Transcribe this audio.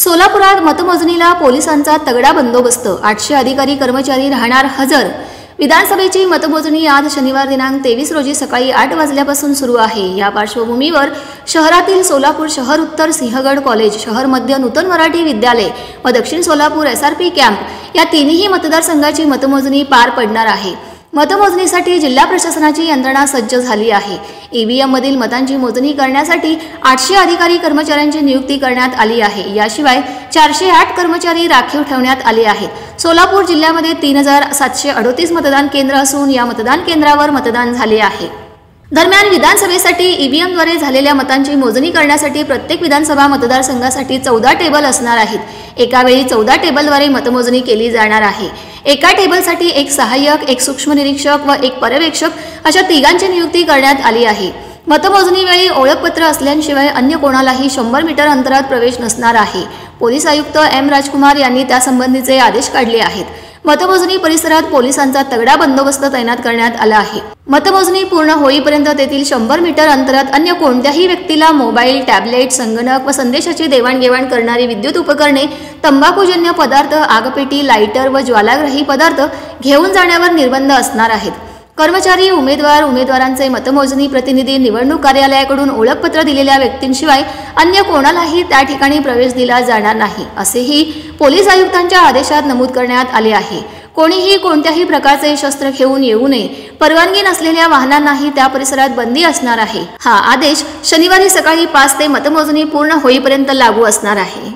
सोलापुरात मतमोजणीला पोलिसांचा तगडा बंदोबस्त, 800 अधिकारी कर्मचारी राहणार हजर। विधानसभेची मतमोजणी आज शनिवार दिनांक 23 रोजी सकाळी 8 वाजल्यापासून सुरू आहे। या पार्श्वभूमीवर शहरातील सोलापूर शहर उत्तर सिंहगड कॉलेज, शहर मध्य नूतन मराठी विद्यालय व दक्षिण सोलापूर SRP कॅम्प या तिन्ही मतदारसंघाची मतमोजणी पार पडणार आहे। मतमोजणीसाठी जिल्हा प्रशासनाची यंत्रणा सज्ज झाली आहे। EVM मधील मतांची मोजणी करण्यासाठी 800 अधिकारी कर्मचाऱ्यांची नियुक्ती करण्यात आली आहे। याशिवाय 408 कर्मचारी राखीव ठेवण्यात आले आहेत। सोलापूर जिल्ह्यामध्ये 3738 मतदान केंद्र असून या मतदान केंद्रावर मतदान झाले आहे। दरम्यान विधानसभेसाठी EVMद्वारे झालेल्या मतांची मोजणी करण्यासाठी प्रत्येक विधानसभा मतदारसंघासाठी 14 टेबल असणार आहेत। एका वेळी 14 टेबलद्वारे मतमोजणी केली जाणार आहे। एका टेबलसाठी एक सहाय्यक, एक सूक्ष्म निरीक्षक व एक पर्यवेक्षक अशा तिघांची नियुक्ती करण्यात आली आहे। मतमोजणीवेळी ओळखपत्र असल्याशिवाय अन्य कोणालाही 100 मीटर अंतरात प्रवेश नसणार आहे। पोलीस आयुक्त M. राजकुमार यांनी त्यासंबंधीचे आदेश काढले आहेत। मतमोजणी परिसरात पोलिसांचा तगडा बंदोबस्त तैनात करण्यात आला आहे। मतमोजणी पूर्ण होईपर्यंत तेथील 100 मीटर अंतरात अन्य कोणत्याही व्यक्तीला मोबाईल, टॅबलेट, संगणक व संदेशाची देवाणघेवाण करणारी विद्युत उपकरणे, तंबाखूजन्य पदार्थ, आगपेटी, लायटर व ज्वालाग्राही पदार्थ घेऊन जाण्यावर निर्बंध असणार आहेत। कर्मचारी, उमेदवारांचे मतमोजणी प्रतिनिधी, निवडणूक कार्यालयाकडून ओळखपत्र दिलेल्या व्यक्तींशिवाय अन्य कोणालाही त्या ठिकाणी प्रवेश दिला जाणार नाही, असेही पोलीस आयुक्तांच्या आदेशात नमूद करण्यात आले आहे। कोणीही कोणत्याही प्रकारचे शस्त्र घेऊन येऊ नये। परवानगी नसलेल्या वाहनांनाही त्या परिसरात बंदी असणार आहे। हा आदेश शनिवारी सकाळी 5 ते मतमोजणी पूर्ण होईपर्यंत लागू असणार आहे।